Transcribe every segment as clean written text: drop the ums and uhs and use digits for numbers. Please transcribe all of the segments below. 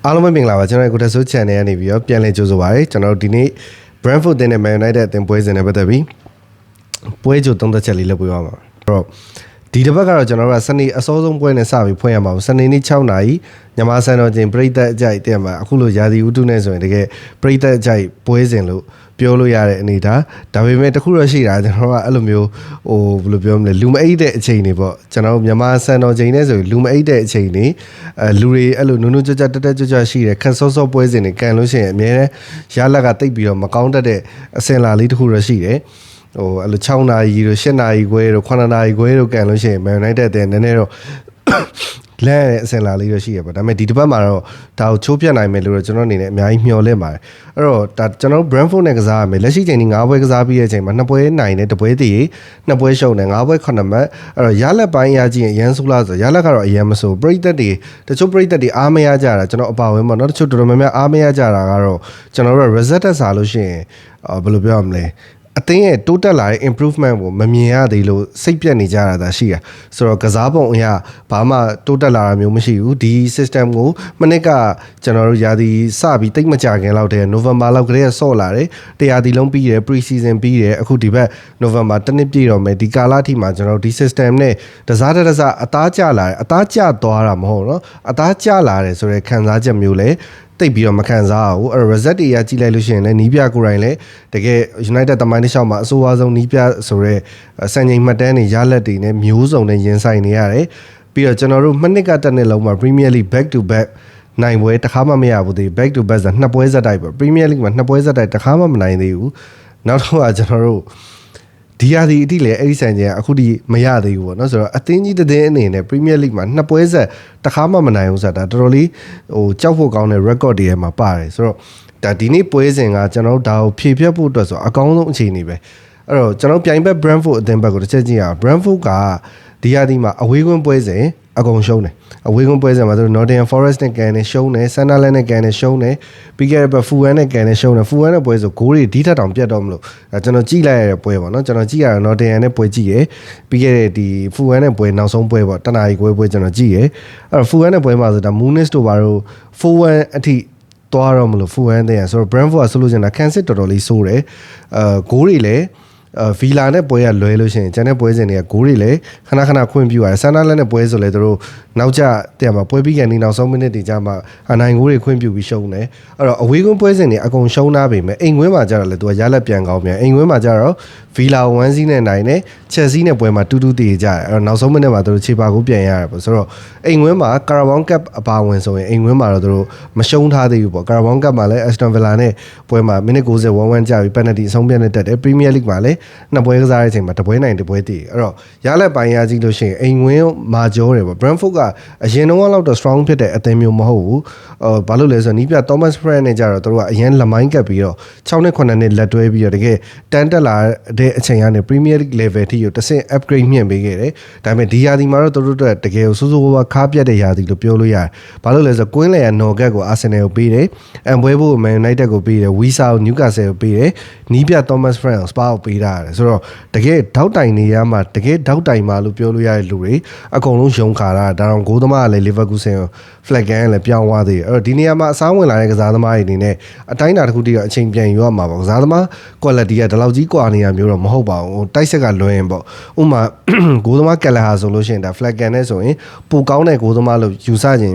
အားလုံးပဲမင်္ဂလာပါကျွန်တော်ကိုတက်ဆိုး channel ကနေပြီးတော့ပြန်လည်ကြိုဆိုပါရစေကျွန်တော်ဒီနေ့ Brentford နဲ့ Man United အသင်းပွဲစဉ်နဲ့ပတ်သက်ပြီးပွဲကြိုသုံးသက်ချက်လေးလုပ်ပြပါမယ်အဲ့တော့ဒီတစ်ပတ်ကတော့ကျွန်တော်တို့ကစနေအစောဆုံးပွဲနဲ့စပြီးဖွင့်ရမှာပါစနေနေ့6 နာရီမြန်မာစံတော်ချိန်ပရိသတ်အကြိုက်တင်မှာအခုလိုရာသီဥတုနဲ့ဆိုရင်တကယ်ပရိသတ်အကြိုက်ပွဲစဉ်လို့ပြောလို့ရတဲ့အနေဒါပေမဲ့တခုတော့ရှိတာကျွန်တော်ကအဲ့လိုမျိုးဘယ်လိုပြောမလဲလူမအိတ်တဲ့အချိန်တွေပေါ့ကျွန်တော်မြန်မာစံတော်ချိန်နဲ့ဆိုရင်လူမအိတ်တဲ့အချိန်တွေလူတွေအဲ့လိုနုံနုံကြွကြွတက်ကြွကြွရှိတယ်ခက်စောစောပွဲစဉ်တွေကန်လို့ရှိရင်အများနဲ့ရလက်ကတိတ်ပြီးတော့မကောင်းတတ်တဲ့အစင်လာလေးတခုတော့ရှိတယ်အဲ့လို6နာရီတို့7နာရီခွဲတို့9နာရီခွဲတို့ကန်လို့ရှိရင် Man United တဲ့နည်းနည်းတော့လဲအစင်လာလေးတော့ရှိရပါဒါပေမဲ့ဒီတစ်ပတ်မှာတော့ဒါကိုချိုးပြတ်နိုင်မယ်လို့တော့ကျွန်တော်အနေနဲ့အများကြီးမျှော်လင့်ပါတယ်အဲ့တော့ဒါကျွန်တော် Brentford နဲ့ကစားရမယ်လက်ရှိချိန်ဒီ9ပွဲကစားပြီးတဲ့အချိန်မှာ2ပွဲနိုင်တယ်1ပွဲတည်2ပွဲရှုံးတယ်9ပွဲ9မှတ်အဲ့တော့ရလက်ပိုင်းရကြည့်ရင်ရန်ဆိုးလားဆိုရလက်ကတော့အရင်မဆိုပရိသတ်တွေတချို့ပရိသတ်တွေအားမရကြတာကျွန်တော်အပါဝင်ပေါ့နော်တချို့တော်တော်များများအားမရကြတာကတော့ကျွန်တော်တို့ result တက်စားလို့ရှိရင်ဘယ်လိုပြောရမလဲအသင်းရဲ့တိုးတက်လာတဲ့ improvement ကိုမမြင်ရသေးလို့စိတ်ပြတ်နေကြတာရှိတာဆိုတော့ကစားပုံအရာဘာမှတိုးတက်လာတာမျိုးမရှိဘူးဒီ system ကိုမနစ်ကကျွန်တော်တို့ရာသီစပြီးတိတ်မကြခင်လောက်တည်း November လောက်ကလေးဆော့လာတယ်တရားဒီလုံးပြီးတယ် pre season ပြီးတယ်အခုဒီဘက် November တစ်နှစ်ပြည့်တော့မယ်ဒီကာလအထိမှာကျွန်တော်တို့ဒီ system နဲ့တစားအသားကျလာတယ်အသားကျသွားတာမဟုတ်တော့အသားကျလာတယ်ဆိုတဲ့ခံစားချက်မျိုးလေတိတ်ပြီးတော့မခံစားရဘူးအဲ့တော့ result တွေရကြည့်လိုက်လို့ရှိရင်လည်းနီးပြကိုယ်တိုင်လည်းတကယ် United တမိုင်းတစ်လျှောက်မှာအဆိုးအဆုံးနီးပြဆိုရဲစံချိန်မှတ်တမ်းတွေရလက်တွေနဲ့မျိုးစုံနဲ့ရင်ဆိုင်နေရတယ်ပြီးတော့ကျွန်တော်တို့နှစ်ကတစ်နှစ်လုံးမှာ Premier League back to back နိုင်ပွဲတစ်ခါမှမရဘူးသေး back to back ဆိုနှစ်ပွဲဆက်တိုက်ပေါ့ Premier League မှာနှစ်ပွဲဆက်တိုက်တစ်ခါမှမနိုင်သေးဘူးနောက်တော့ကျွန်တော်တို့ဒီရာသီအထိလည်းအဲ့ဒီဆိုင်ကျန်အခုဒီမရသေးဘူးပေါ့နော်ဆိုတော့အသင်းကြီးတဲ့အနေနဲ့ Premier League မှာနှစ်ပွဲဆက်တစ်ခါမှမနိုင်ဘူးဆိုတာတော်တော်လေးကြောက်ဖို့ကောင်းတဲ့ record တွေထဲမှာပါတယ်ဆိုတော့ဒါဒီနေ့ပွဲစဉ်ကကျွန်တော်တို့ဒါကိုဖြည့်ဖြတ်ဖို့အတွက်ဆိုအကောင်းဆုံးအခြေအနေပဲအဲ့တော့ကျွန်တော်ပြိုင်ဘက် Brentford အသင်းဘက်ကိုတစ်ချက်ကြည့်ရအောင် Brentford ကဒီရာသီမှာအဝေးကွင်းပွဲစဉ်အကုန်ရှုံးတယ်အဝေးကွင်းပွဲစဉ်မှာသူတို့ Nottingham Forest နဲ့ကန်နဲ့ရှုံးတယ် Sunderland နဲ့ကန်နဲ့ရှုံးတယ်ပြီးခဲ့တဲ့ဘက် Fulham နဲ့ကန်နဲ့ရှုံးတယ် Fulham နဲ့ပွဲဆိုဂိုးတွေဒီထက်တောင်ပြတ်တော့မလို့ကျွန်တော်ကြည့်လိုက်ရတဲ့ပွဲပေါ့နော်ကျွန်တော်ကြည့်ရတော့ Nottingham နဲ့ပွဲကြည့်ရပြီးခဲ့တဲ့ဒီ Fulham နဲ့ပွဲနောက်ဆုံးပွဲပေါ့တနာရီခွဲပွဲကျွန်တော်ကြည့်ရအဲ့တော့ Fulham နဲ့ပွဲမှာဆိုဒါ Muniz တို့ဘာလို့ Fulham အထိသွားတော့မလို့ Fulham တဲ့ဆိုတော့ Brentford ကဆိုလို့ချင်တာခန်းစစ်တော်တော်လေးစိုးတယ်ဂိုးတွေလည်းဗီလာနဲ့ပွဲရလွဲလို့ရှိရင်ကျန်တဲ့ပွဲစဉ်တွေကဂိုးတွေလည်းခဏခွင့်ပြုရတယ်ဆန်နာလက်နဲ့ပွဲဆိုလဲသူတို့နောက်ကျတဲ့မှာပွဲပြီးကန်ဒီနောက်ဆုံးမိနစ်တွေကြာမှအနိုင်ဂိုးတွေခွင့်ပြုပြီးရှုံးတယ်အဲ့တော့အဝေးကွင်းပွဲစဉ်တွေအကုန်ရှုံးသားပေမဲ့အိမ်ကွင်းမှာကျတော့လေသူကရလက်ပြန်ကောင်းပြန်အိမ်ကွင်းမှာကျတော့ဗီလာ1စီးနဲ့နိုင်တယ်ချက်စီးနဲ့ပွဲမှာတူတည်ကြတယ်အဲ့တော့နောက်ဆုံးမိနစ်မှာသူတို့ခြေပါကိုပြန်ရတယ်ပေါ့ဆိုတော့အိမ်ကွင်းမှာကာရာဘောင်ကပ်အပါဝင်ဆိုရင်အိမ်ကွင်းမှာတော့သူတို့မရှုံးထားသေးဘူးပေါ့ကာရာဘောင်ကပ်မှာလည်း Aston Villa နဲ့ပွဲမှာမိနစ်90 1-1ကြာပြီး penalty အဆုံးဖြတ်နဲ့တက်တယ် Premier League မှာလည်းနှစ်ပွဲကစားတဲ့အချိန်မှာတစ်ပွဲနိုင်တစ်ပွဲတည်အဲ့တော့ရလက်ပိုင်းရကြည့်လို့ရှိရင်အိမ်ဝင်းမာကျော်တယ်ပေါ့ Brentford ကအရင်တုန်းကတော့ strong ဖြစ်တဲ့အသင်းမျိုးမဟုတ်ဘူးဘာလို့လဲဆိုတော့နီးပြ Thomas Frank နဲ့ကြတော့တို့ကအရင်လမိုင်းကပ်ပြီးတော့6နဲ့9နဲ့လက်တွဲပြီးတော့တကယ်တန်းတက်လာတဲ့အချိန်ကနေ Premier League level ထိကိုတစ်ဆင့် upgrade မြင့်ပေးခဲ့တယ်ဒါပေမဲ့ဒီရာသီမှာတော့တို့တကယ်ဆိုးဆိုးဝါးခါပြတ်တဲ့ရာသီလို့ပြောလို့ရတယ်ဘာလို့လဲဆိုတော့ကွင်းလေယာနော်ဂတ်ကို Arsenal ကိုပေးတယ်အမ်ဘွဲဘိုကို Man United ကိုပေးတယ် Wisa ကို Newcastle ကိုပေးတယ်နီးပြ Thomas Frank ကို Spurs ကိုပေးတာတယ်ဆိုတော့တကယ်ထောက်တိုင်နေရမှာတကယ်ထောက်တိုင်မှာလို့ပြောလို့ရတဲ့လူတွေအကုန်လုံးရုံခါတာဒါတော့ဂိုးသမားကလည်း Leverkusen ကို flag gan လည်းပြောင်းသွားသေးတယ်အဲ့တော့ဒီနေရာမှာအစားဝင်လာတဲ့ကစားသမားတွေအနေနဲ့အတိုင်းအတာတစ်ခုတည်းကအချိန်ပြန်ယူရမှာပေါ့ကစားသမား quality ကဒီလောက်ကြီးကွာနေရမျိုးတော့မဟုတ်ပါဘူးတိုက်ဆက်ကလွှဲရင်ပေါ့ဥမာဂိုးသမားကက်လာဟာဆိုလို့ရှိရင်ဒါ flag gan နဲ့ဆိုရင်ပိုကောင်းတဲ့ဂိုးသမားလို့ယူဆခြင်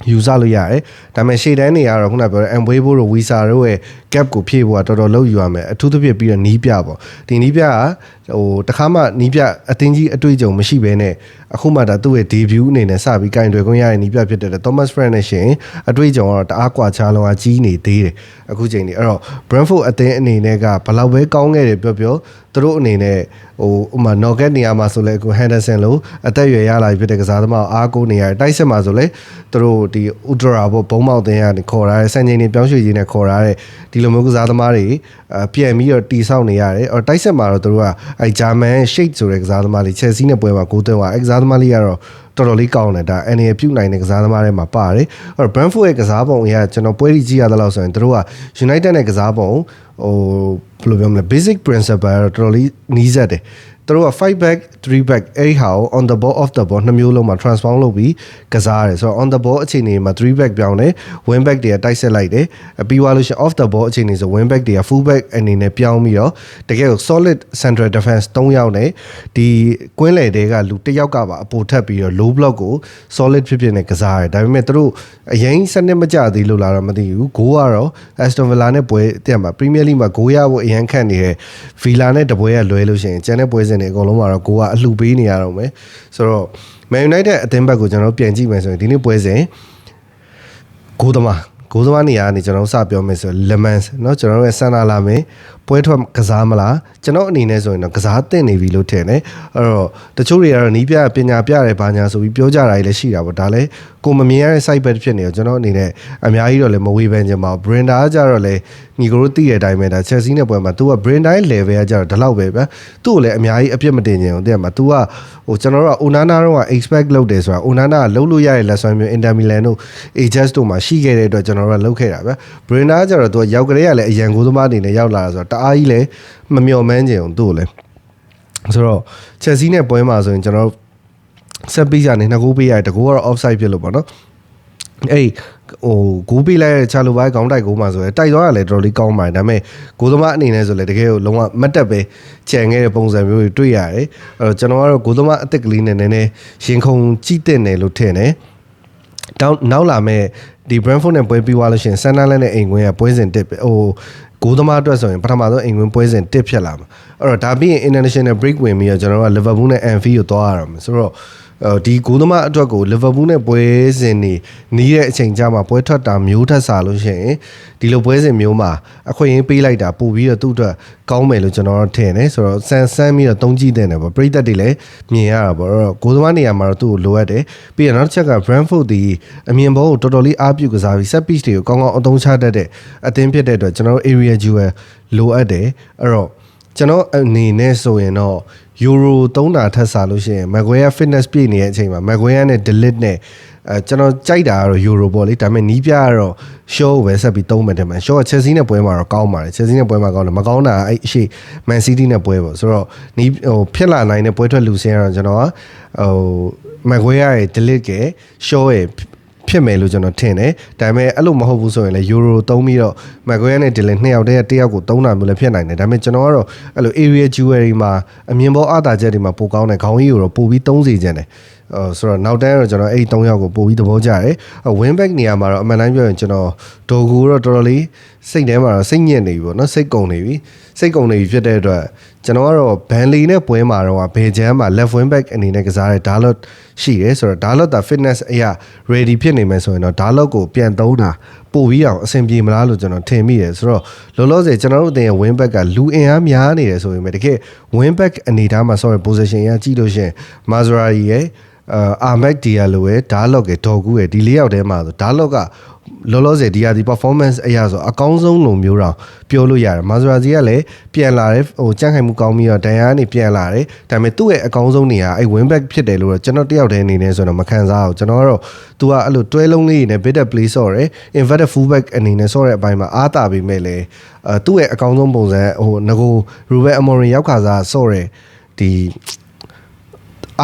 းယူဆလို့ရတယ်ဒါပေမဲ့ရှေ့တန်းတွေကတော့ခုနပြောတဲ့ Embwebo တို့ Wisa တို့ရဲ့ gap ကိုဖြည့်ဖို့ကတော်တော်လောက်ယူရမယ်အထူးသဖြင့်ပြီးတော့နီးပြပေါ့ဒီနီးပြကတခါမှနီးပြအတင်းကြီးအတွေ့အကြုံမရှိဘဲနဲ့အခုမှဒါသူ့ရဲ့ debut အနေနဲ့စပြီးကင်တွယ်ခွင့်ရတဲ့နီးပြဖြစ်တဲ့ Thomas Frank နဲ့ရှင်အတွေ့အကြုံကတော့တအားကွာခြားလုံးအကြီးနေသေးတယ်အခုချိန်นี้အဲ့တော့ Brentford အသင်းအနေနဲ့ကဘလောက်ပဲကောင်းခဲ့တယ်ပြောသူတို့အနေနဲ့ဥမာ Norgate နေရာမှာဆိုလဲအခု Henderson လို့အသက်အရွယ်ရလာပြီဖြစ်တဲ့ကစားသမားအားကိုးနေရတယ်တိုက်စစ်မှာဆိုလဲသူတို့ဒီ Udra ပေါ့ဘုံမောက်တင်ကနေခေါ်ထားတဲ့စံချိန်တွေပြောင်းရွှေ့ခြင်းနဲ့ခေါ်ထားတဲ့ဒီလိုမျိုးကစားသမားတွေပြန်ပြီးတော့တီဆောက်နေရတယ်အော်တိုက်စစ်မှာတော့သူတို့ကအဲဂျာမန် Shade ဆိုတဲ့ကစားသမားလေး Chelsea နဲ့ပွဲမှာဂိုးသွင်းသွားအဲကစားသမားလေးကတော့တော်တော်လေးကောင်းတယ်ဒါ NA ပြုတ်နိုင်တဲ့ကစားသမားတွေမှာပါတယ်အဲ့တော့ Brentford ရဲ့ကစားပုံအရကျွန်တော်ပွဲကြီးကြည့်ရသလောက်ဆိုရင်တို့က United နဲ့ကစားပုံဘယ်လိုပြောမလဲ basic principle တော့တော်တော်လေးနီးစပ်တယ် တို့က5 back 3 back အဲ့ဟာကို on the ball off the ball နှစ်မျိုးလုံးမှာ transform လုပ်ပြီးကစားရတယ်ဆိုတော့ on the ball အခြေအနေမှာ3 back ပြောင်းတယ် wing back တွေကတိုက်ဆက်လိုက်တယ်ပြီးသွားလို့ရှိရင် off the ball အခြေအနေဆို wing back တွေက full back အနေနဲ့ပြောင်းပြီးတော့တကယ်ကို solid central defense 3ယောက်နဲ့ဒီကွင်းလယ်တွေကလူတစ်ယောက်ကပါအပေါ်ထပ်ပြီးတော့ low block ကို solid ဖြစ်ဖြစ်နဲ့ကစားရတယ်ဒါပေမဲ့တို့အရင်စနစ်မကြသေးလို့လာတော့မသိဘူးဂိုးကတော့ Aston Villa နဲ့ပွဲတက်မှာ Premier League မှာဂိုးရဖို့အရင်ခန့်နေတဲ့ Villa နဲ့တပွဲရလွဲလို့ရှိရင်ကျန်တဲ့ပွဲစဉ်တွေအကုန်လုံးမှာတော့ဂိုးကအလှပေးနေရတော့မယ်ဆိုတော့ Man United အသင်းဘက်ကိုကျွန်တော်ပြန်ကြည့်မယ်ဆိုရင်ဒီနေ့ပွဲစဉ်ဂိုးသမားနေရာကနေကျွန်တော်စပြောမယ်ဆို Lemans เนาะကျွန်တော်ရဲ့ဆန္ဒလာမယ်ပွဲထွက်ကစားမလားကျွန်တော်အနေနဲ့ဆိုရင်တော့ကစားတင်နေပြီလို့ထင်တယ်အဲ့တော့တချို့တွေကတော့နီးပြပညာပြတယ်ဘာညာဆိုပြီးပြောကြတာလည်းရှိတာပေါ့ဒါလည်းကိုမမြင်ရတဲ့ site bet ဖြစ်နေတော့ကျွန်တော်အနေနဲ့အများကြီးတော့လည်းမဝေဖန်ချင်ပါဘူး Brenda ကကြတော့လည်းညီကိုတို့သိတဲ့အတိုင်းပဲဒါ Chelsea နဲ့ပွဲမှာ तू က Brenda ရဲ့ level ကကြတော့ဒီလောက်ပဲဗျသူ့ကိုလည်းအများကြီးအပြစ်မတင်ချင်ဘူးတဲ့မှာ तू ကဟိုကျွန်တော်တို့က Onana တော့ expect လုပ်တယ်ဆိုတာ Onana ကလုံးလို့ရတဲ့လက်စွမ်းမျိုး Inter Milan တို့ Ajax တို့မှာရှိခဲ့တဲ့အတွက်ကျွန်တော်တို့ကလုပ်ခဲ့တာဗျ Brenda ကကြတော့ तू ရောက်ကြတဲ့ကလည်းအရန်ကိုသမားအနေနဲ့ရောက်လာတာဆိုတော့တအားကြီးလည်းမမျှော်မှန်းချင်အောင်သူ့ကိုလည်းဆိုတော့ Chelsea နဲ့ပွဲမှာဆိုရင်ကျွန်တော်ဆက်ပြီးကနေ2ဂိုးပေးရတယ်တကူကတော့ offside ဖြစ်လို့ပေါ့နော်အဲ့ဟိုဂိုးပေးလိုက်တဲ့ချာလိုဘိုင်းခေါင်းတိုက်ဂိုးမှာဆိုရင်တိုက်သွားရလဲတော်တော်လေးကောင်းပါတယ်ဒါပေမဲ့ဂိုးသမားအနေနဲ့ဆိုလဲတကယ်ကိုလုံးဝမတ်တက်ပဲကြံခဲ့တဲ့ပုံစံမျိုးတွေတွေ့ရတယ်အဲ့တော့ကျွန်တော်ကတော့ဂိုးသမားအသစ်ကလေးနဲ့နည်းနည်းရင်ခုန်ကြည့်တဲ့နယ်လို့ထင်တယ်နောက်လာမဲ့ဒီ Brentford နဲ့ပွဲပြီးသွားလို့ရှိရင် Sunderland နဲ့အိမ်ကွင်းကပွဲစဉ်တစ်ဟိုဂိုးသမားအတွက်ဆိုရင်ပထမဆုံးအိမ်ကွင်းပွဲစဉ်တစ်ဖြစ်လာမှာအဲ့တော့ဒါပြီးရင် international break ဝင်ပြီးတော့ကျွန်တော်က Liverpool နဲ့ Anfield ကိုသွားရအောင်ဆိုတော့ဒီဂိုးသမားအတွက်ကို Liverpool နဲ့ပွဲစဉ်နေနီးတဲ့အချိန်ကြာမှာပွဲထွက်တာမျိုးထက်စားလို့ရှိရင်ဒီလိုပွဲစဉ်မျိုးမှာအခွင့်အရေးပေးလိုက်တာပို့ပြီးတော့သူ့အတွက်ကောင်းမယ်လို့ကျွန်တော်ထင်တယ်ဆိုတော့ဆန်းပြီးတော့တုံးကြည့်တဲ့နေပေါ့ပရိသတ်တွေလည်းမြင်ရတာပေါ့အဲ့တော့ဂိုးသမားနေရာမှာတော့သူ့ကိုလိုအပ်တယ်ပြီးတော့နောက်တစ်ချက်က Brentford ဒီအမြင်ဘောကိုတော်တော်လေးအားပြုကစားပြီး set piece တွေကိုကောင်းကောင်းအသုံးချတတ်တဲ့အသင်းဖြစ်တဲ့အတွက်ကျွန်တော်တို့ area jewel လိုအပ်တယ်အဲ့တော့ကျွန်တော်အနေနဲ့ဆိုရင်တော့ယူရို3တာထက်စားလို့ရှိရင် Maguire fitness ပြည့်နေတဲ့အချိန်မှာ Maguire နဲ့ Delete နဲ့ကျွန်တော်ကြိုက်တာကတော့ယူရိုပေါ့လေဒါပေမဲ့နီးပြကတော့ Shaw ကိုပဲဆက်ပြီးသုံးမယ်တဲ့မှာ Shaw က Chelsea နဲ့ပွဲမှာတော့ကောင်းပါတယ် Chelsea နဲ့ပွဲမှာကောင်းတယ်မကောင်းတာအဲ့အရှိ Man City နဲ့ပွဲပေါ့ဆိုတော့နီးဟိုဖြစ်လာနိုင်တဲ့ပွဲထွက်လူစင်းကတော့ကျွန်တော်ကဟို Maguire ရဲ့ Delete က Shaw ရဲ့ဖြစ်မယ်လို့ကျွန်တော်ထင်တယ်ဒါပေမဲ့အဲ့လိုမဟုတ်ဘူးဆိုရင်လည်းယူရိုသုံးပြီးတော့ Maguire နဲ့ Dylan နှစ်ယောက်တည်းတစ်ယောက်ကိုသုံးတာမျိုးလည်းဖြစ်နိုင်တယ်ဒါပေမဲ့ကျွန်တော်ကတော့အဲ့လို area jewelry မှာအမြင်ပေါ်အားသာချက်တွေမှာပိုကောင်းတယ်ခေါင်းကြီးကိုတော့ပိုပြီးသုံးစီခြင်းတယ်ဆိုတော့နောက်တန်းတော့ကျွန်တော်အဲ့3ယောက်ကိုပို့ပြီးသဘောကျတယ် win back နေရာမှာတော့အမှန်တိုင်းပြောရင်ကျွန်တော်ဒိုဂူတော့တော်တော်လေးစိတ်ထဲမှာတော့စိတ်ညစ်နေပြီပေါ့နော်စိတ်ကုန်နေပြီဖြစ်တဲ့အတွက်ကျွန်တော်ကတော့ဘန်လီနဲ့ပွဲမှာတော့ဘေဂျန်မှာ left wing back အနေနဲ့ကစားတဲ့ Dalot ရှိတယ်ဆိုတော့ Dalot တာ fitness အရာ ready ဖြစ်နေမယ်ဆိုရင်တော့ Dalot ကိုပြန်သုံးတာပို့ပြီးအောင်အဆင်ပြေမလားလို့ကျွန်တော်ထင်မိတယ်ဆိုတော့လောလောဆယ်ကျွန်တော်တို့အတင်ရဲ့ wing back ကလူအင်အားများနေတယ်ဆိုရင်တကယ် wing back အနေထားမှာ sorry position ရကြည့်လို့ရှိရင် Mazraoui ရဲ့Ahmed Diallo ရဲ့ Dalot ရဲ့ Dogu ရဲ့ဒီ၄ယောက်ထဲမှာဆို Dalot ကလောလောဆယ်ဒီဟာဒီ performance အရာဆိုအကောင်းဆုံးလို့မျိုးတော့ပြောလို့ရတယ် Mazraoui ကလည်းပြန်လာတယ်ဟိုကြန့်ခိုင်မှုကောင်းပြီးတော့ဒဏ်ရာကနေပြန်လာတယ်ဒါပေမဲ့သူ့ရဲ့အကောင်းဆုံးနေရာအဲ့ win back ဖြစ်တယ်လို့တော့ကျွန်တော်တယောက်တည်းအနေနဲ့ဆိုတော့မခံစားဘူးကျွန်တော်ကတော့ तू ကအဲ့လိုတွဲလုံးလေးနဲ့ bit of play ဆော့တယ် inverted full back အနေနဲ့ဆော့တဲ့အပိုင်းမှာအားတာပြီးမဲ့လေသူ့ရဲ့အကောင်းဆုံးပုံစံဟိုငကို Ruben Amorim ရောက်ခါစားဆော့တယ်ဒီ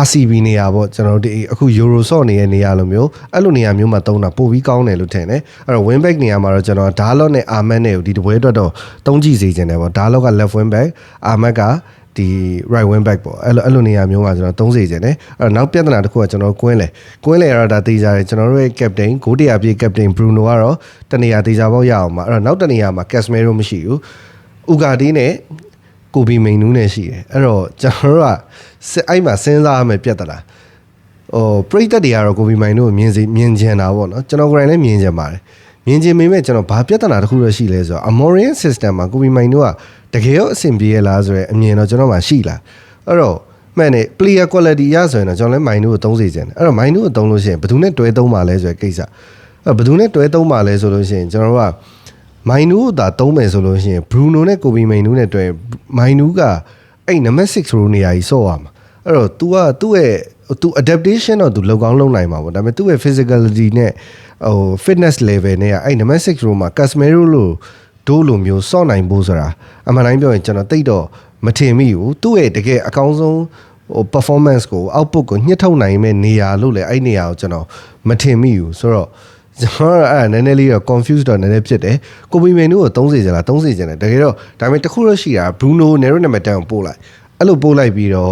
RCB နေရာပေါ့ကျွန်တော်တို့ဒီအခု Euro ဆော့နေတဲ့နေရာလိုမျိုးအဲ့လိုနေရာမျိုးမှာတုံးတာပို့ပြီးကောင်းတယ်လို့ထင်တယ်အဲ့တော့ win back နေရာမှာတော့ကျွန်တော် Dalot နဲ့ Ahmed နဲ့ဒီတပွဲအတွက်တော့တုံးကြည့်စေချင်တယ်ပေါ့ Dalot က left wing back Ahmed ကဒီ right wing back ပေါ့အဲ့လိုနေရာမျိုးမှာကျွန်တော်တုံးစေချင်တယ်အဲ့တော့နောက်ပြဿနာတစ်ခုကကျွန်တော်ကွင်းလေကတော့ဒါသိကြတယ်ကျွန်တော်တို့ရဲ့ captain ဂိုး100ပြည့် captain Bruno ကတော့တနေရာသိကြပေါ့ရအောင်ပါအဲ့တော့နောက်တနေရာမှာ Casemiro မရှိဘူး Ugarte နဲ့ကိုဘီမိန်နူးနဲ့ရှိတယ်အဲ့တော့ကျွန်တော်တို့ကအဲ့မှာစဉ်းစားရမယ်ပြတ်တလားဟိုပရိသတ်တွေကတော့ကိုဘီမိုင်တို့မြင်ချင်တာပေါ့နော်ကျွန်တော်ကိုယ်တိုင်လည်းမြင်ချင်ပါတယ်မြင်ချင်ပေမဲ့ကျွန်တော်ဘာပြဿနာတစ်ခုတော့ရှိလဲဆိုတော့ Amorim system မှာကိုဘီမိုင်တို့ကတကယ်ရောအဆင်ပြေရလားဆိုရယ်အမြင်တော့ကျွန်တော်မှရှိလားအဲ့တော့မှန်တယ် player quality ရဆိုရင်တော့ကျွန်တော်လည်းမိုင်တို့ကိုသုံးစေချင်တယ်အဲ့တော့မိုင်တို့ကိုသုံးလို့ရှိရင်ဘယ်သူနဲ့တွဲသုံးပါလဲဆိုရယ်ကိစ္စအဲ့ဘယ်သူနဲ့တွဲသုံးပါလဲဆိုလို့ရှိရင်ကျွန်တော်တို့ကမိုင်နူးသာသုံးမယ်ဆိုလို့ရှိရင် Bruno နဲ့ကိုဘီမိန်နူးနဲ့တွေ့မိုင်နူးကအဲ့ number 6 ရိုနေရာကြီးဆော့ရမှာအဲ့တော့ तू ကသူ့ရဲ့ तू adaptation တော့ तू လောက်ကောင်းလုပ်နိုင်မှာပေါ့ဒါပေမဲ့သူ့ရဲ့ physicality နဲ့ဟို fitness level နဲ့အဲ့ number 6 ရိုမှာ Casemiro လို့ဒိုးလိုမျိုးဆော့နိုင်ဖို့ဆိုတာအမှန်တိုင်းပြောရင်ကျွန်တော်တိတ်တော့ မထင်မိဘူးသူ့ရဲ့တကယ်အကောင်းဆုံးဟို performance ကို output ကိုညှစ်ထုတ်နိုင်မဲ့နေရာလို့လေအဲ့နေရာကိုကျွန်တော်မထင်မိဘူးဆိုတော့ကျွန်တော်အဲ့နည်းနည်းလေးတော့ confused တော့နည်းနည်းဖြစ်တယ်ကိုဘီမိန်တို့ကို30ကျလား30ကျန်တယ်တကယ်တော့ဒါပေမဲ့တခုတော့ရှိတာ Bruno Nero နံပါတ်10ကိုပို့လိုက်အဲ့လိုပို့လိုက်ပြီးတော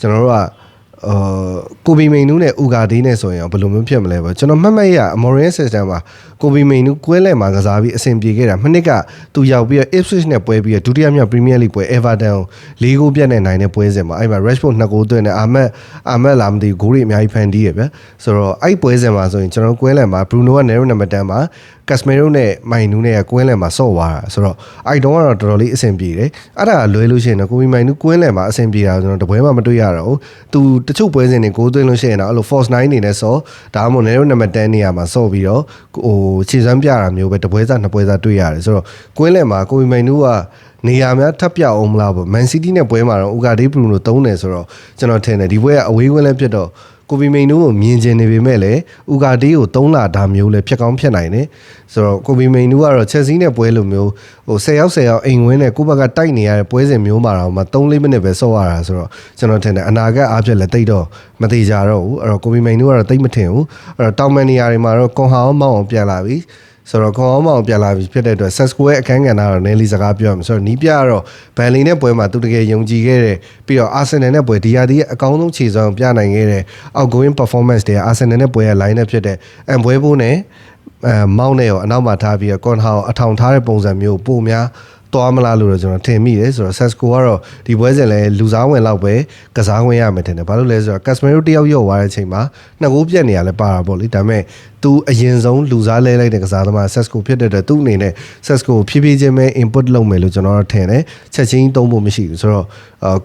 ့ကျွန်တော်တို့ကကိုဘီမိန်နူးနဲ့ဥကာဒေးနဲ့ဆိုရင်ဘယ်လိုမျိုးဖြစ်မလဲပေါ့ကျွန်တော်မှတ်မှတ်ရ Amorim system မှာကိုဘီမိန်နူးကွဲလဲမှာကစားပြီးအဆင်ပြေခဲ့တာမနှစ်ကသူရောက်ပြီးတော့ Ipswich နဲ့ပွဲပြီးတော့ဒုတိယမြောက် Premier League ပွဲ Everton ကို4ဂိုးပြတ်နဲ့နိုင်တဲ့ပွဲစဉ်မှာအဲ့မှာ Rashford 2ဂိုးသွင်းတယ်အာမက်လာမသိဂိုးတွေအများကြီးဖန်တီးရဗျဆိုတော့အဲ့ပွဲစဉ်မှာဆိုရင်ကျွန်တော်ကွဲလဲမှာ Bruno က Nero နံပါတ်10မှာ Casemiro နဲ့မိုင်နူးနဲ့ကွင်းလဲမှာဆော့သွားတာဆိုတော့အဲ့တုန်းကတော့တော်တော်လေးအဆင်ပြေတယ်အဲ့ဒါလွဲလို့ရှိရင်တော့ကိုဘီမိုင်နူးကွင်းလဲမှာအဆင်ပြေတာကျွန်တော်တပွဲမှမတွေ့ရတော့ဘူးသူတချို့ပွဲစဉ်တွေဂိုးသွင်းလို့ရှိရင်တော့အဲ့လို false 9နေနဲ့ဆော့ဒါမှမဟုတ် Nero နံပါတ်10နေရာမှာဆော့ပြီးတော့ဟိုခြေစွမ်းပြတာမျိုးပဲတပွဲစားနှစ်ပွဲစားတွေ့ရတယ်ဆိုတော့ကွင်းလဲမှာကိုဘီမိုင်နူးကနေရာများထပ်ပြအောင်မလားပေါ့ Man City နဲ့ပွဲမှာတော့ Ugarte Bruno သုံးတယ်ဆိုတော့ကျွန်တော်ထင်တယ်ဒီပွဲကအဝေးကွင်းလဲဖြစ်တော့ကိုဘီမိန်နူးကိုမြင်ကျင်နေပေမဲ့လည်းဥကာဒေးကို3လဒါမျိုးလည်းဖြစ်ကောင်းဖြစ်နိုင်တယ်ဆိုတော့ကိုဘီမိန်နူးကတော့ချက်စီးနဲ့ပွဲလိုမျိုးဟို10ယောက်အိမ်ဝင်းနဲ့ကိုဘက်ကတိုက်နေရတဲ့ပွဲစဉ်မျိုးမှာတော့မှ3-4မိနစ်ပဲဆော့ရတာဆိုတော့ကျွန်တော်ထင်တယ်အနာဂတ်အားဖြင့်လည်းတိတ်တော့မသေးကြတော့ဘူးအဲ့တော့ကိုဘီမိန်နူးကတော့တိတ်မထင်ဘူးအဲ့တော့တောင်မန်နီယာတွေမှာတော့ကွန်ဟာအောင်မောင်းအောင်ပြန်လာပြီဆိုတော့ခေါင်းမောင်ပြန်လာပြီဖြစ်တဲ့အတွက် Sesco ရဲ့အခန်းကဏ္ဍတော့နည်းလေးစကားပြောရမယ်ဆိုတော့နီးပြကတော့ဘန်လီနဲ့ပွဲမှာသူတကယ်ယုံကြည်ခဲ့တယ်ပြီးတော့ Arsenal နဲ့ပွဲဒီယာဒီရဲ့အကောင်းဆုံးခြေစွမ်းပြနိုင်ခဲ့တဲ့ outgoing performance တွေ Arsenal နဲ့ပွဲရဲ့ line နဲ့ဖြစ်တဲ့အမ်ပွဲဖို့နဲ့မောင်းနဲ့ရောအနောက်မှာထားပြီးတော့ Con ဟာအထောင်ထားတဲ့ပုံစံမျိုးပိုများသွားမလားလို့တော့ကျွန်တော်ထင်မိတယ်ဆိုတော့ Sesco ကတော့ဒီပွဲစဉ်လဲလူစားဝင်လောက်ပဲကစားဝင်ရမယ်ထင်တယ်ဘာလို့လဲဆိုတော့ Casemiro တယောက်ရော့သွားတဲ့အချိန်မှာနှစ်ဂိုးပြတ်နေရလဲပါတာပေါ့လေဒါပေမဲ့သူအရင်ဆုံးလူစားလဲလိုက်တဲ့ကစားသမား Sesco ဖြစ်တဲ့အတွက်သူ့အနေနဲ့ Sesco ဖြည်းဖြည်းချင်းပဲ input လုပ်မယ်လို့ကျွန်တော်ထင်တယ်ချက်ချင်းသုံးဖို့မရှိဘူးဆိုတော့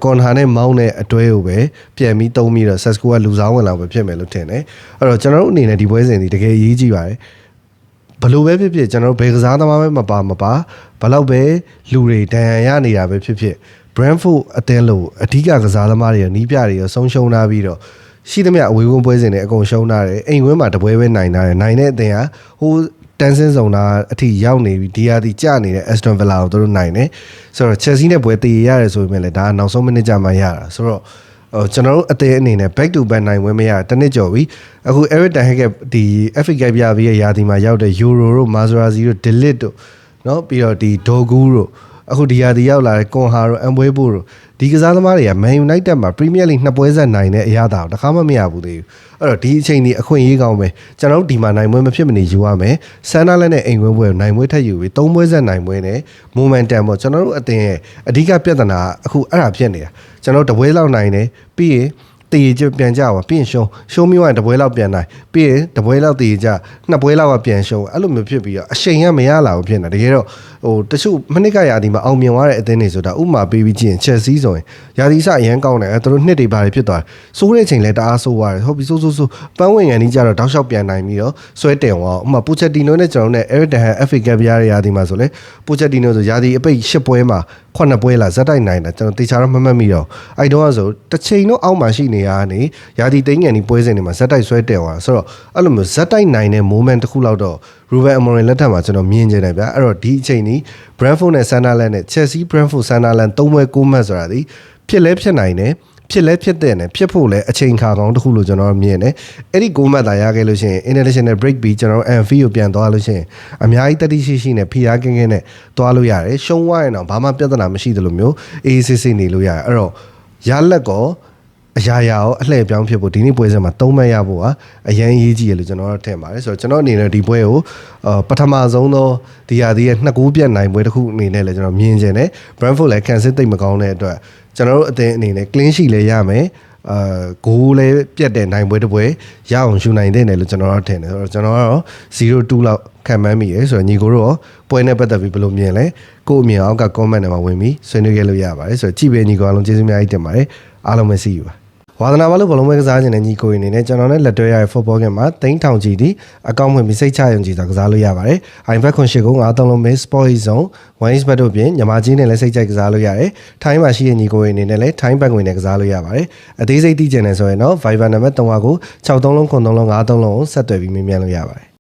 Conha နဲ့မောင်းတဲ့အတွဲကိုပဲပြန်ပြီးသုံးပြီးတော့ Sesco ကလူစားဝင်လောက်ပဲဖြစ်မယ်လို့ထင်တယ်အဲ့တော့ကျွန်တော်တို့အနေနဲ့ဒီပွဲစဉ်ဒီတကယ်အရေးကြီးပါတယ်ဘလို့ပဲဖြစ်ဖြစ်ကျွန်တော်တို့ဘယ်ကစားသမားပဲမပါဘလောက်ပဲလူတွေတန်ရနေတာပဲဖြစ်ဖြစ် Brentford အသင်းလို့အဓိကကစားသမားတွေရောနီးပြတွေရောဆုံးရှုံးထားပြီးတော့ရှိသမျှအဝေးကွင်းပွဲစဉ်တွေအကုန်ရှုံးထားတယ်အိမ်ကွင်းမှာတပွဲပဲနိုင်ထားတယ်နိုင်တဲ့အသင်းကဟိုတန်းစင်းဆောင်တာအထိရောက်နေပြီဒီဟာဒီကျနေတဲ့ Aston Villa ကိုတို့နိုင်တယ်ဆိုတော့ Chelsea နဲ့ပွဲတည်ရတယ်ဆိုပေမဲ့လည်းဒါကနောက်ဆုံးမိနစ်ကြမှရတာဆိုတော့ကျွန်တော်တို့အသေးအနေနဲ့ back to back နိုင်ဝင်မရတနစ်ကျော်ပြီအခု Eric Ten Hag ဒီ FA Cup ပြပြီးရာသီမှာရောက်တဲ့ Euro တို့ Materazzi တို့ Delete တို့เนาะပြီးတော့ဒီ Dogu တို့အခုဒီရာသီရောက်လာတဲ့ Conha တို့ Mbeumo တို့ဒီကစားသမားတွေက Man United မှာ Premier League နှစ်ပွဲဆက်နိုင်တဲ့အရာတာတခါမှမရဘူးသေးဘူးအဲ့တော့ဒီအချိန်ဒီအခွင့်အရေးကောင်းပဲကျွန်တော်တို့ဒီမှာနိုင်ပွဲမဖြစ်မနေယူရမယ်ဆန်နာလက်နဲ့အိမ်ကွင်းပွဲနိုင်ပွဲထပ်ယူပြီး၃ပွဲဆက်နိုင်ပွဲနဲ့ momentum ပေါ့ကျွန်တော်တို့အတင်ရဲ့အဓိကပြဿနာအခုအဲ့ဒါဖြစ်နေတာကျွန်တော်တပွဲလောက်နိုင်တယ်ပြီးရင်တည်ကြပြန်ကြပါပြီးရင်ရှုံးမျိုးကတပွဲလောက်ပြန်နိုင်ပြီးရင်တပွဲလောက်တည်ကြနှစ်ပွဲလောက်ကပြန်ရှုံးအဲ့လိုမျိုးဖြစ်ပြီးတော့အချိန်ကမရလာဘူးဖြစ်နေတကယ်တော့ဟိုတချို့မနစ်ကရာဒီမှာအောင်မြင်သွားတဲ့အသင်းတွေဆိုတာဥမာပေးပြီးကြည့်ရင် Chelsea ဆိုရင်ရာသီစအရန်ကောင်းတယ်သူတို့နှစ်တွေပါတယ်ဖြစ်သွားတယ်စိုးတဲ့အချိန်လဲတအားဆိုးသွားတယ်ဟုတ်ပြီဆိုးပန်းဝင်ငန်းကြီးကြတော့တောက်လျှောက်ပြန်နိုင်ပြီးတော့ဆွဲတင်သွားဥမာ Pochettino နဲ့ကျွန်တော်နဲ့ Eric Ten Hag FA Cup ရတဲ့ရာသီမှာဆိုလဲ Pochettino ဆိုရာသီအပိတ်10ပွဲမှာ9ပွဲလာဇက်တိုက်နိုင်တာကျွန်တော်တေချာတော့မမှတ်မိတော့အဲ့တော့ဆိုတစ်ချိန်တော့အောက်မှာရှိနေရကနေရာသီသိန်းငယ်ဒီပွဲစဉ်တွေမှာဇက်တိုက်ဆွဲတင်သွားဆိုတော့အဲ့လိုမျိုးဇက်တိုက်နိုင်တဲ့ moment တစ်ခုလောက်တော့ Ruben Amorim လက်ထက်မှာကျွန်တော်မြင်ကျင်တယ်ဗျာအဲ့တော့ဒီအချိန်นี้ Brentford နဲ့ Sunderland နဲ့ Chelsea Brentford Sunderland 3ပွဲ9မှတ်ဆိုတာဒီဖြစ်လဲဖြစ်နိုင်တယ်ဖြစ်လဲဖြစ်တဲ့နဲ့ဖြစ်ဖို့လဲအချိန်ခါကောင်းတစ်ခုလို့ကျွန်တော်မြင်တယ်အဲ့ဒီ9မှတ်သာရခဲ့လို့ရှိရင် international break ပြီးကျွန်တော် Anfield ကိုပြန်သွားလို့ရှိရင်အများကြီးတတိရှိနဲ့ဖိအားကင်းကင်းနဲ့သွားလို့ရတယ်ရှုံးသွားရင်တော့ဘာမှပြဿနာမရှိသလိုမျိုးအေးစစ်စစ်နေလို့ရတယ်အဲ့တော့ရလက်ကောအရာရာရောအလှည့်ပြောင်းဖြစ်ဖို့ဒီနေ့ပွဲစဉ်မှာ3မှတ်ရဖို့ဟာအရင်ရေးကြည့်ရလို့ကျွန်တော်တို့ထင်ပါတယ်ဆိုတော့ကျွန်တော်အနေနဲ့ဒီပွဲကိုပထမဆုံးသောဒီဟာဒီရဲ့2ဂိုးပြတ်နိုင်ပွဲတစ်ခုအနေနဲ့လည်းကျွန်တော်မြင်ကျင်တယ် Brentford လည်းကန်စစ်သိပ်မကောင်းတဲ့အတွက်ကျွန်တော်တို့အသင်းအနေနဲ့ clean sheet လည်းရမယ်ဂိုးလည်းပြတ်တဲ့နိုင်ပွဲတစ်ပွဲရအောင်ယူနိုင်တဲ့နယ်လို့ကျွန်တော်တို့ထင်တယ်ဆိုတော့ကျွန်တော်ကတော့0-2လောက်ခံမှန်းမိရယ်ဆိုတော့ညီကိုတို့ရောပွဲနဲ့ပတ်သက်ပြီးဘယ်လိုမြင်လဲကို့အမြင်အောက်က comment ထဲမှာဝင်ပြီးဆွေးနွေးခဲ့လို့ရပါတယ်ဆိုတော့ကြည့်ပေးညီကိုအားလုံးကျေးဇူးအများကြီးတင်ပါတယ်အားလုံးပဲsee youပါဝါသနာပါလို့ဘလုံးပွဲကစားခြင်းနဲ့ညီကိုရင်းနေနဲ့ကျွန်တော်နဲ့လက်တွဲရတဲ့ football game မှာသိန်းထောင်ကြီးဒီအကောင့်ဖွင့်ပြီးစိတ်ချယုံကြည်စွာကစားလို့ရပါတယ်။ iBet ခွန်ရှိကုန်း9လုံးမဲ Sport Zone 1xbet တို့ပြင်မြန်မာချင်းနဲ့လည်းစိတ်ကြိုက်ကစားလို့ရတယ်။ထိုင်းမှာရှိတဲ့ညီကိုရင်းနေနဲ့လည်းထိုင်းဘက်ဝင်နဲ့ကစားလို့ရပါတယ်။အသေးစိတ်သိချင်တယ်ဆိုရင်တော့ Viber နံပါတ်3ကို63လုံး93လုံး53လုံးကိုဆက်သွယ်ပြီးမေးမြန်းလို့ရပါတယ်။